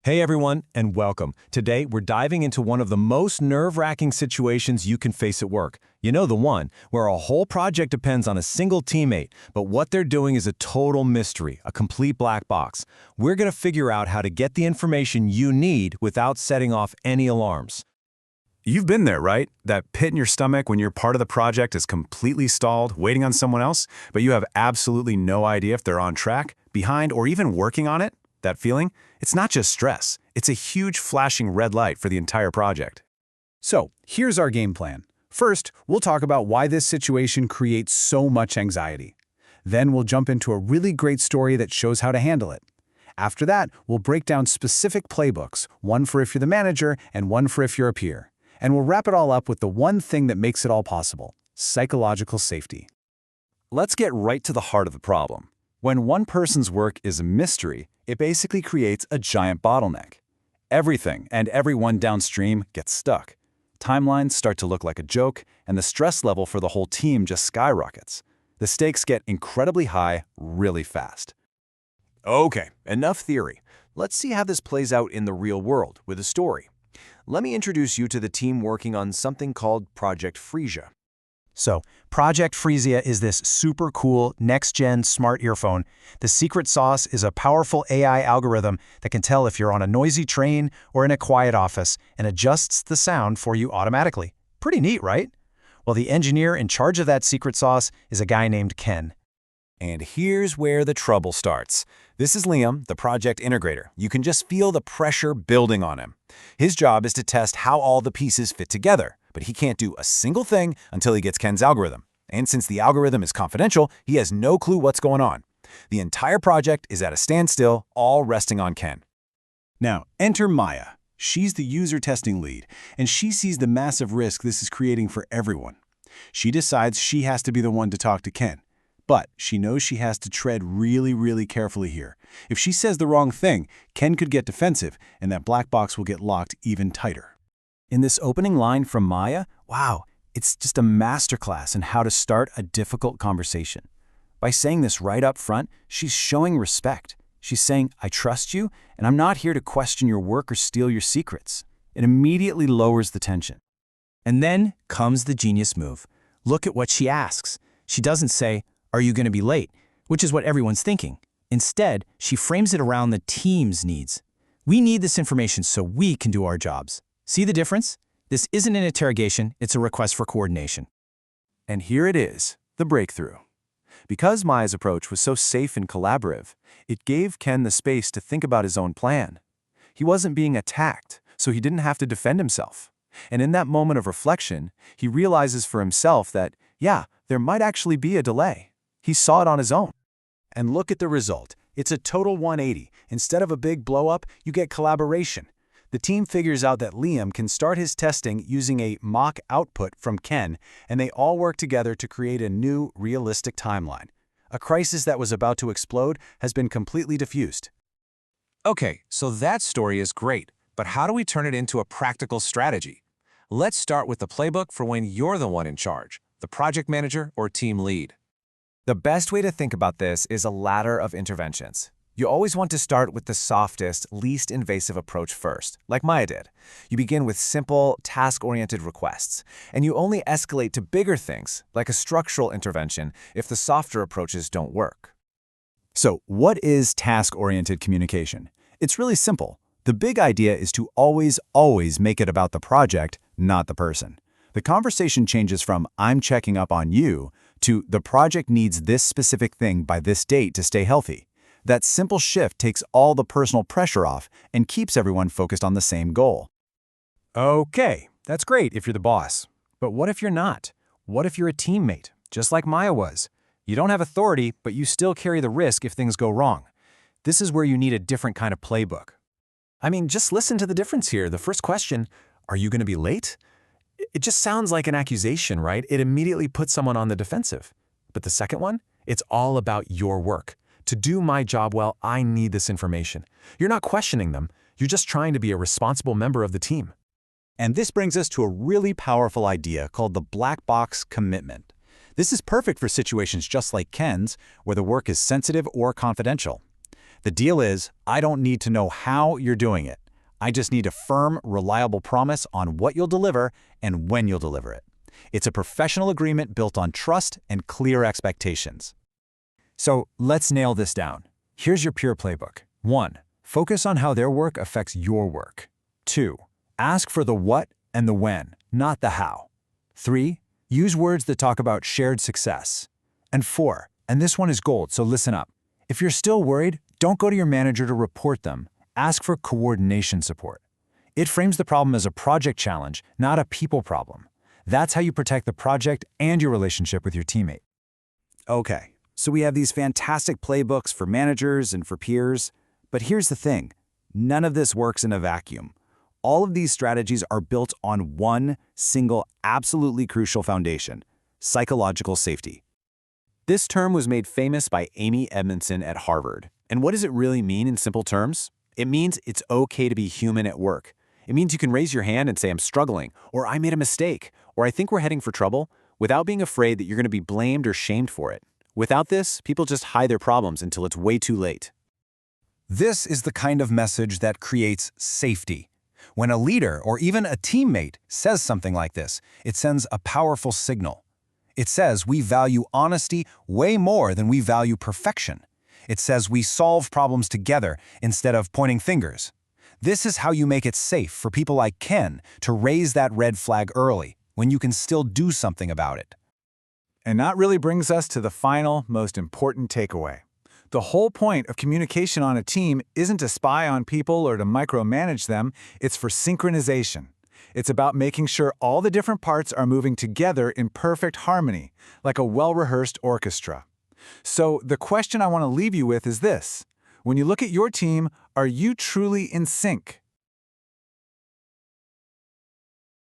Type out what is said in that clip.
Hey everyone, and welcome. Today, we're diving into one of the most nerve-wracking situations you can face at work. You know, the one where a whole project depends on a single teammate, but what they're doing is a total mystery, a complete black box. We're going to figure out how to get the information you need without setting off any alarms. You've been there, right? That pit in your stomach when your part of the project is completely stalled, waiting on someone else, but you have absolutely no idea if they're on track, behind, or even working on it? That feeling? It's not just stress. It's a huge flashing red light for the entire project. So, here's our game plan. First, we'll talk about why this situation creates so much anxiety. Then we'll jump into a really great story that shows how to handle it. After that, we'll break down specific playbooks, one for if you're the manager and one for if you're a peer. And we'll wrap it all up with the one thing that makes it all possible: psychological safety. Let's get right to the heart of the problem. When one person's work is a mystery, it basically creates a giant bottleneck. Everything and everyone downstream gets stuck. Timelines start to look like a joke, and the stress level for the whole team just skyrockets. The stakes get incredibly high really fast. Okay, enough theory. Let's see how this plays out in the real world with a story. Let me introduce you to the team working on something called Project Frisia. So, Project Frisia is this super cool, next-gen smart earphone. The secret sauce is a powerful AI algorithm that can tell if you're on a noisy train or in a quiet office and adjusts the sound for you automatically. Pretty neat, right? Well, the engineer in charge of that secret sauce is a guy named Ken. And here's where the trouble starts. This is Liam, the project integrator. You can just feel the pressure building on him. His job is to test how all the pieces fit together, but he can't do a single thing until he gets Ken's algorithm. And since the algorithm is confidential, he has no clue what's going on. The entire project is at a standstill, all resting on Ken. Now, enter Maya. She's the user testing lead, and she sees the massive risk this is creating for everyone. She decides she has to be the one to talk to Ken. But she knows she has to tread really carefully here. If she says the wrong thing, Ken could get defensive, and that black box will get locked even tighter. In this opening line from Maya, wow, it's just a masterclass in how to start a difficult conversation. By saying this right up front, she's showing respect. She's saying, I trust you, and I'm not here to question your work or steal your secrets. It immediately lowers the tension. And then comes the genius move. Look at what she asks. She doesn't say, "Are you going to be late?" which is what everyone's thinking. Instead, she frames it around the team's needs. We need this information so we can do our jobs. See the difference? This isn't an interrogation, it's a request for coordination. And here it is, the breakthrough. Because Maya's approach was so safe and collaborative, it gave Ken the space to think about his own plan. He wasn't being attacked, so he didn't have to defend himself. And in that moment of reflection, he realizes for himself that, yeah, there might actually be a delay. He saw it on his own. And look at the result. It's a total 180. Instead of a big blow-up, you get collaboration. The team figures out that Liam can start his testing using a mock output from Ken, and they all work together to create a new, realistic timeline. A crisis that was about to explode has been completely diffused. Okay, so that story is great, but how do we turn it into a practical strategy? Let's start with the playbook for when you're the one in charge, the project manager or team lead. The best way to think about this is a ladder of interventions. You always want to start with the softest, least invasive approach first, like Maya did. You begin with simple, task-oriented requests, and you only escalate to bigger things, like a structural intervention, if the softer approaches don't work. So, what is task-oriented communication? It's really simple. The big idea is to always make it about the project, not the person. The conversation changes from "I'm checking up on you" to "the project needs this specific thing by this date to stay healthy." That simple shift takes all the personal pressure off and keeps everyone focused on the same goal. Okay, that's great if you're the boss. But what if you're not? What if you're a teammate, just like Maya was? You don't have authority, but you still carry the risk if things go wrong. This is where you need a different kind of playbook. I mean, just listen to the difference here. The first question, "Are you going to be late?" It just sounds like an accusation, right? It immediately puts someone on the defensive. But the second one, it's all about your work. To do my job well, I need this information. You're not questioning them. You're just trying to be a responsible member of the team. And this brings us to a really powerful idea called the black box commitment. This is perfect for situations just like Ken's, where the work is sensitive or confidential. The deal is, I don't need to know how you're doing it. I just need a firm, reliable promise on what you'll deliver and when you'll deliver it. It's a professional agreement built on trust and clear expectations. So let's nail this down. Here's your pure playbook. 1. Focus on how their work affects your work. 2. Ask for the what and the when, not the how. 3. Use words that talk about shared success. And 4, and this one is gold, so listen up. If you're still worried, don't go to your manager to report them. Ask for coordination support. It frames the problem as a project challenge, not a people problem. That's how you protect the project and your relationship with your teammate. Okay, so we have these fantastic playbooks for managers and for peers, but here's the thing. None of this works in a vacuum. All of these strategies are built on one single, absolutely crucial foundation: psychological safety. This term was made famous by Amy Edmondson at Harvard. And what does it really mean in simple terms? It means it's okay to be human at work. It means you can raise your hand and say, I'm struggling, or I made a mistake, or I think we're heading for trouble, without being afraid that you're going to be blamed or shamed for it. Without this, people just hide their problems until it's way too late. This is the kind of message that creates safety. When a leader or even a teammate says something like this, it sends a powerful signal. It says we value honesty way more than we value perfection. It says we solve problems together instead of pointing fingers. This is how you make it safe for people like Ken to raise that red flag early, when you can still do something about it. And that really brings us to the final, most important takeaway. The whole point of communication on a team isn't to spy on people or to micromanage them, it's for synchronization. It's about making sure all the different parts are moving together in perfect harmony, like a well-rehearsed orchestra. So the question I want to leave you with is this. When you look at your team, are you truly in sync?